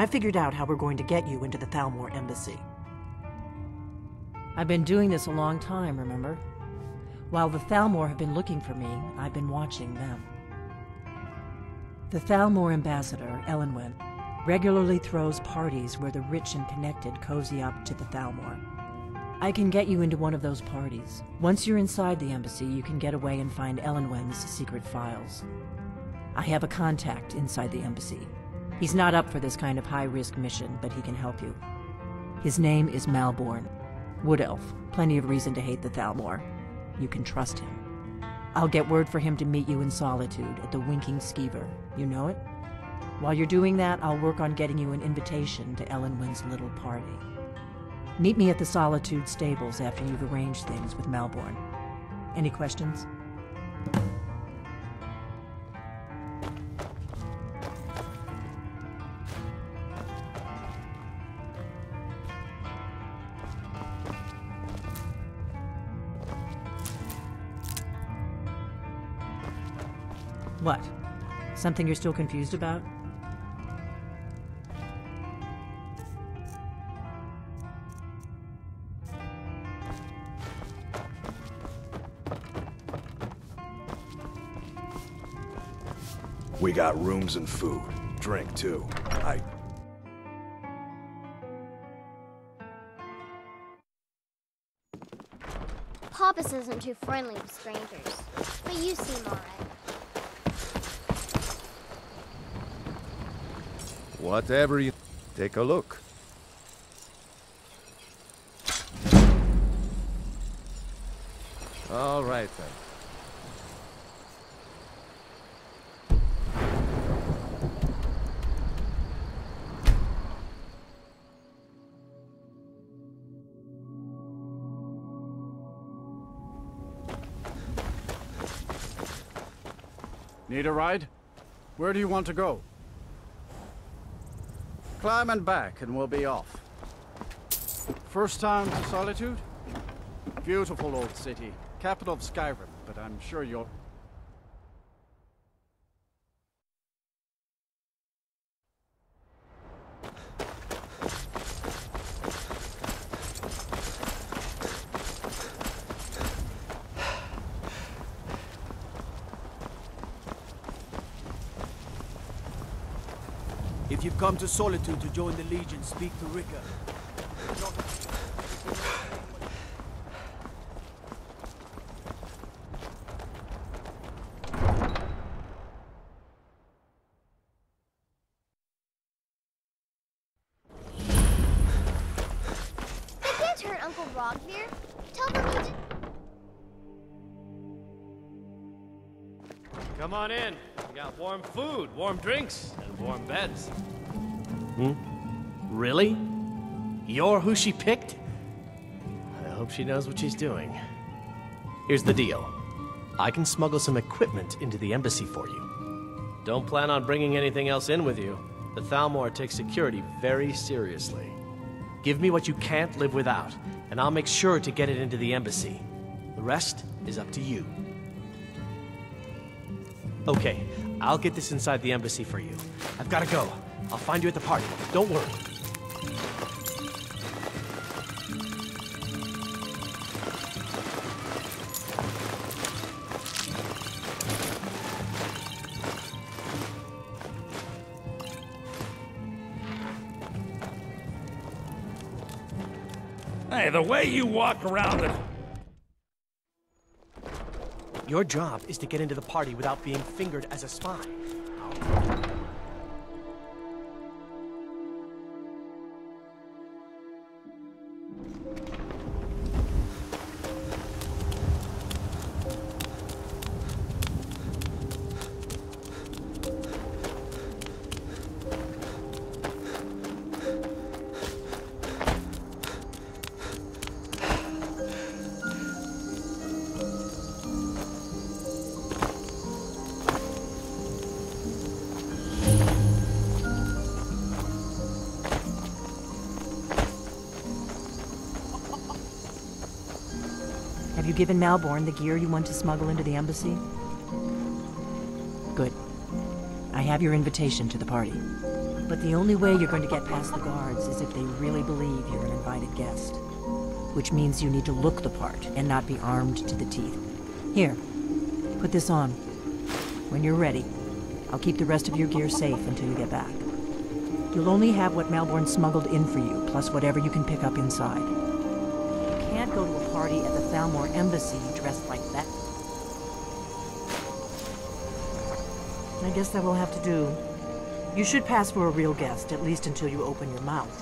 I figured out how we're going to get you into the Thalmor embassy. I've been doing this a long time, remember? While the Thalmor have been looking for me, I've been watching them. The Thalmor ambassador, Elenwen, regularly throws parties where the rich and connected cozy up to the Thalmor. I can get you into one of those parties. Once you're inside the embassy, you can get away and find Elenwen's secret files. I have a contact inside the embassy. He's not up for this kind of high-risk mission, but he can help you. His name is Malborn. Wood Elf. Plenty of reason to hate the Thalmor. You can trust him. I'll get word for him to meet you in Solitude at the Winking Skeever. You know it? While you're doing that, I'll work on getting you an invitation to Elenwen's little party. Meet me at the Solitude stables after you've arranged things with Malborn. Any questions? What? Something you're still confused about? We got rooms and food. Drink, too. Papas isn't too friendly with strangers, but you seem alright. Whatever you... Take a look. All right, then. Need a ride? Where do you want to go? Climb and back and we'll be off. First time to Solitude? Beautiful old city. Capital of Skyrim, but I'm sure you'll... If you've come to Solitude to join the Legion, speak to Rika. They can't turn Uncle Rog here. Tell them he did... Come on in. We got warm food, warm drinks, and warm beds. Really? You're who she picked? I hope she knows what she's doing. Here's the deal. I can smuggle some equipment into the embassy for you. Don't plan on bringing anything else in with you. The Thalmor takes security very seriously. Give me what you can't live without, and I'll make sure to get it into the embassy. The rest is up to you. Okay, I'll get this inside the embassy for you. I've gotta go. I'll find you at the party. Don't worry. Hey, the way you walk around it... Your job is to get into the party without being fingered as a spy. Have you given Malborn the gear you want to smuggle into the embassy? Good. I have your invitation to the party. But the only way you're going to get past the guards is if they really believe you're an invited guest. Which means you need to look the part and not be armed to the teeth. Here, put this on. When you're ready, I'll keep the rest of your gear safe until you get back. You'll only have what Malborn smuggled in for you, plus whatever you can pick up inside. You can't go to a party at the Thalmor Embassy dressed like that. I guess that will have to do. You should pass for a real guest, at least until you open your mouth.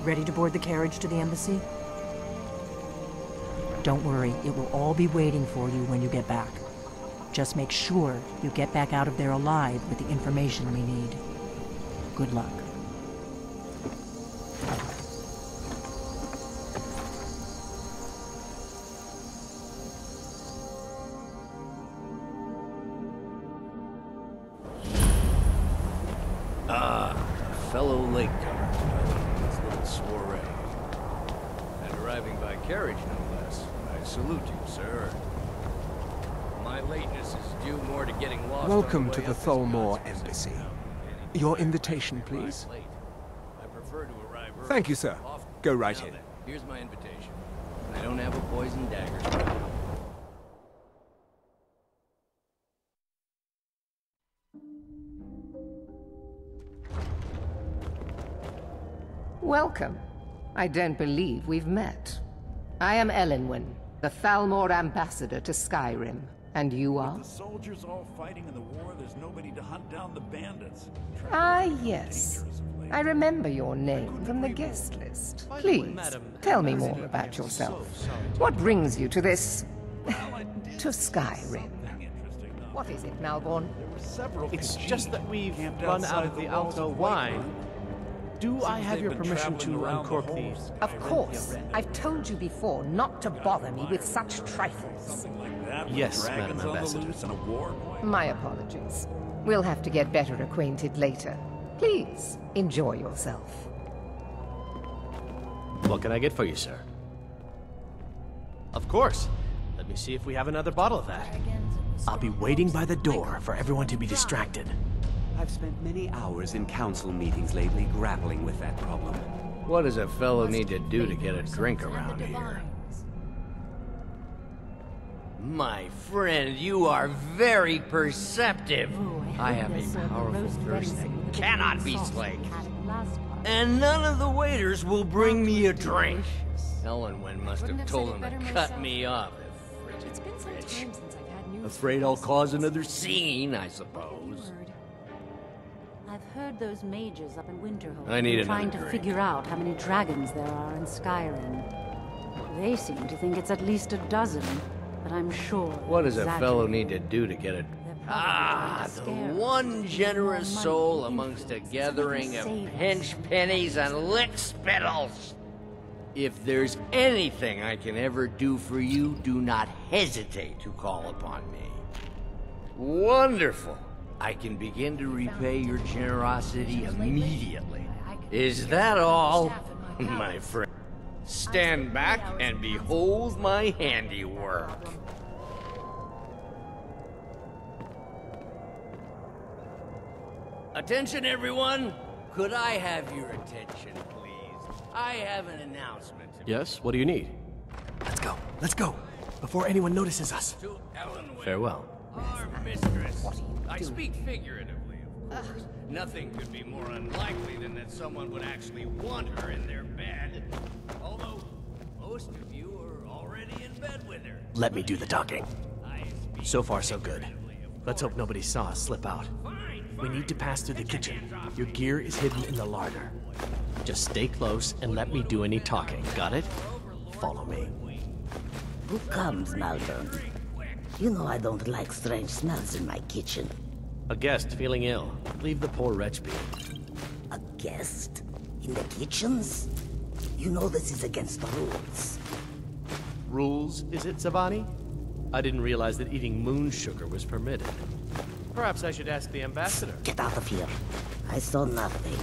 Ready to board the carriage to the embassy? Don't worry, it will all be waiting for you when you get back. Just make sure you get back out of there alive with the information we need. Good luck. Fellow latecomer, this little soiree. And arriving by carriage, no less. I salute you, sir. My lateness is due more to getting lost. Welcome to the Thalmor Embassy. Your invitation, please. I prefer to arrive early. Thank you, sir. Go right in. Here's my invitation. I don't have a poison dagger. Welcome. I don't believe we've met. I am Elenwen, the Thalmor ambassador to Skyrim. And you are? With the soldiers all fighting in the war, there's nobody to hunt down the bandits. Ah, yes. I remember your name from the guest list. Please, tell me more about yourself. What brings you to this... to Skyrim? What is it, Malborn? It's just that we've run out of the Alto wine. Do I have your permission to uncork these? Of course. I've told you before not to bother me with such trifles. Yes, Madam Ambassador. My apologies. We'll have to get better acquainted later. Please, enjoy yourself. What can I get for you, sir? Of course. Let me see if we have another bottle of that. I'll be waiting by the door for everyone to be distracted. I've spent many hours in council meetings lately grappling with that problem. What does a fellow need to do to get a drink around here? My friend, you are very perceptive. I have a powerful thirst that cannot be slaked. And none of the waiters will bring me a drink. Elenwen must have told them to cut me off. It's been some time since I've had news. Afraid I'll cause another scene, I suppose. I've heard those mages up in Winterhold I need trying another to drink. figure out how many dragons there are in Skyrim. They seem to think it's at least a dozen, but I'm sure. What does a fellow exaggerating. need to do to get a... Ah, the one generous soul amongst a gathering of pinch pennies and lick spittles. If there's anything I can ever do for you, do not hesitate to call upon me. Wonderful. I can begin to repay your generosity immediately. Is that all, my friend? Stand back and behold my handiwork. Attention, everyone! Could I have your attention, please? I have an announcement to make. Yes, what do you need? Let's go, before anyone notices us. To Elenwen, Farewell. our mistress. I speak figuratively, of course. Nothing could be more unlikely than that someone would actually want her in their bed. Although, most of you are already in bed with her. Let me do the talking. I speak So far, so good. figuratively, of Let's hope nobody saw us slip out. We need to pass through the kitchen. Your gear is hidden in the larder. Just stay close and let me do any talking. Got it? Follow me. Who comes, Malborn? You know I don't like strange smells in my kitchen. A guest feeling ill. Leave the poor wretch be. A guest? In the kitchens? You know this is against the rules. Rules, is it, Savani? I didn't realize that eating moon sugar was permitted. Perhaps I should ask the ambassador. Get out of here. I saw nothing.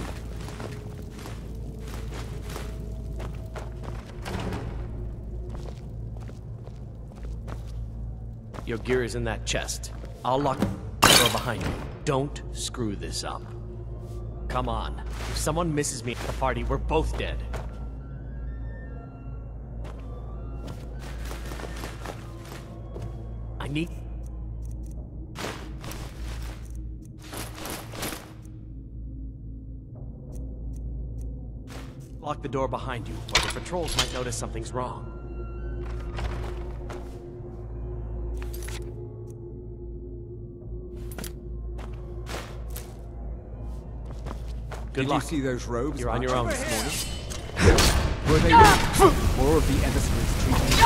Your gear is in that chest. I'll lock the door behind you. Don't screw this up. Come on. If someone misses me at the party, we're both dead. I need... Lock the door behind you, or the patrols might notice something's wrong. Good luck. Did you see those robes? You're on your own this morning. Were they ready? More of the emissaries treating you?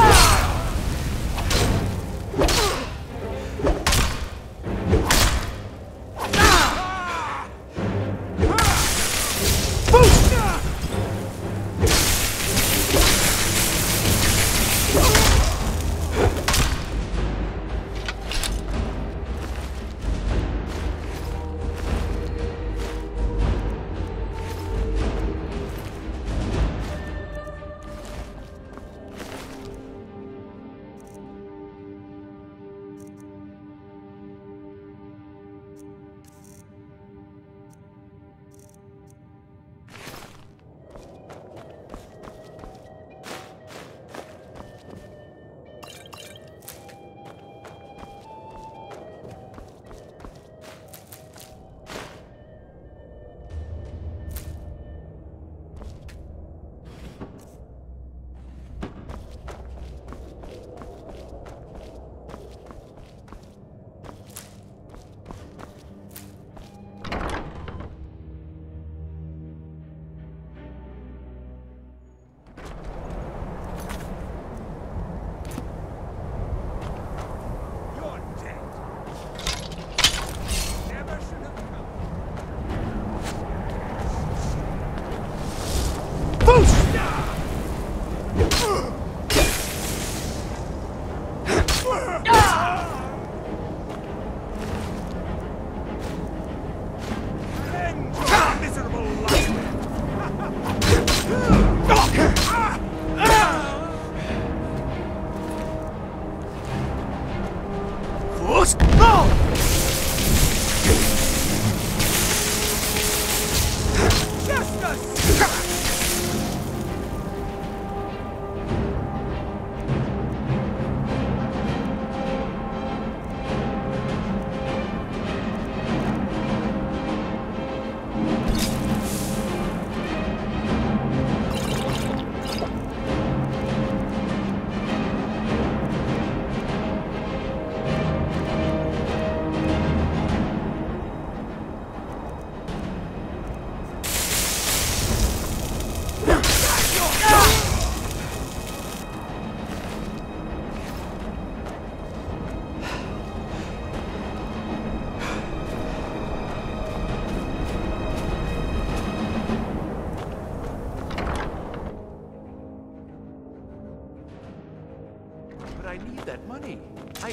I need that money. I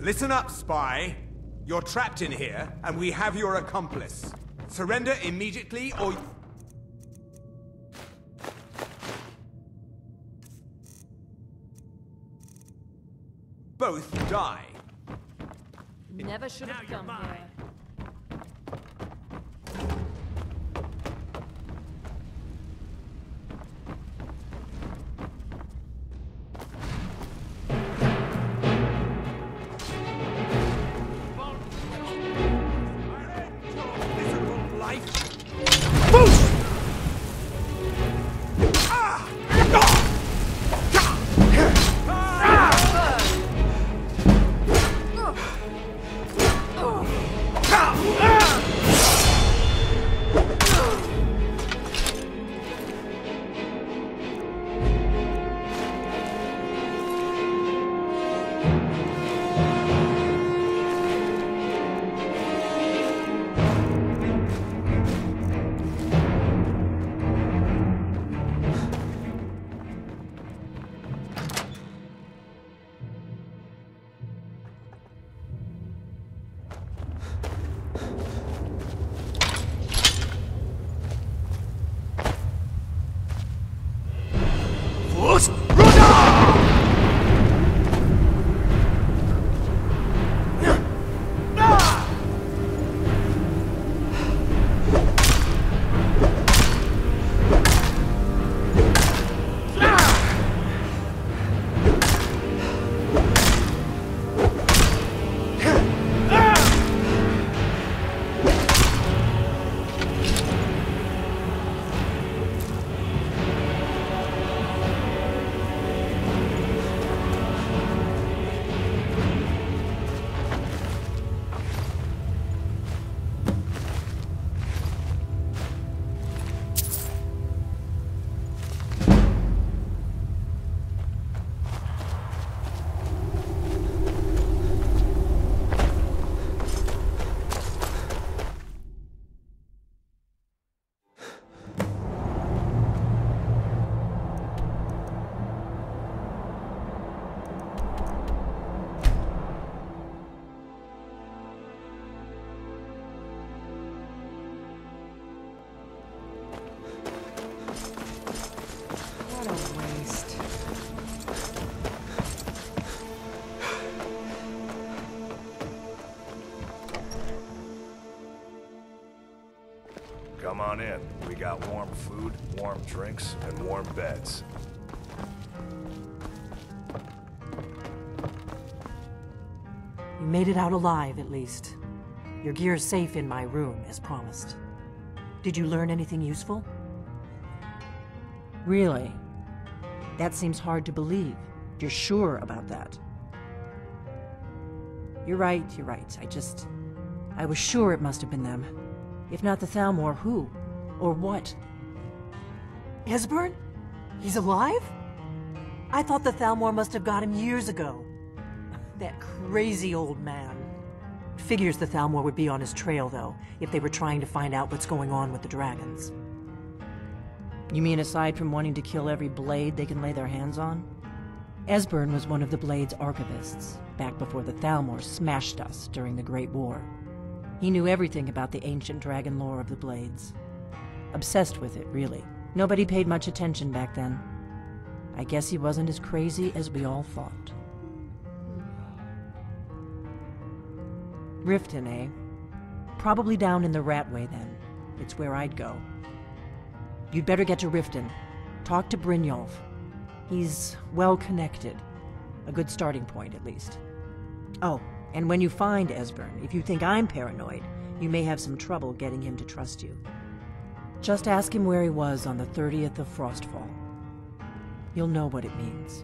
Listen up, spy. You're trapped in here, and we have your accomplice. Surrender immediately, or... both die. Never should have come here. Come on in. We got warm food, warm drinks, and warm beds. You made it out alive, at least. Your gear's safe in my room, as promised. Did you learn anything useful? Really? That seems hard to believe. You're sure about that? You're right, you're right. I was sure it must have been them. If not the Thalmor, who? Or what? Esbern? He's alive? I thought the Thalmor must have got him years ago. That crazy old man. Figures the Thalmor would be on his trail, though, if they were trying to find out what's going on with the dragons. You mean aside from wanting to kill every blade they can lay their hands on? Esbern was one of the Blade's archivists, back before the Thalmor smashed us during the Great War. He knew everything about the ancient dragon lore of the Blades. Obsessed with it, really. Nobody paid much attention back then. I guess he wasn't as crazy as we all thought. Riften, eh? Probably down in the Ratway, then. It's where I'd go. You'd better get to Riften. Talk to Brynjolf. He's well-connected. A good starting point, at least. Oh, and when you find Esbern, if you think I'm paranoid, you may have some trouble getting him to trust you. Just ask him where he was on the 30th of Frostfall. You'll know what it means.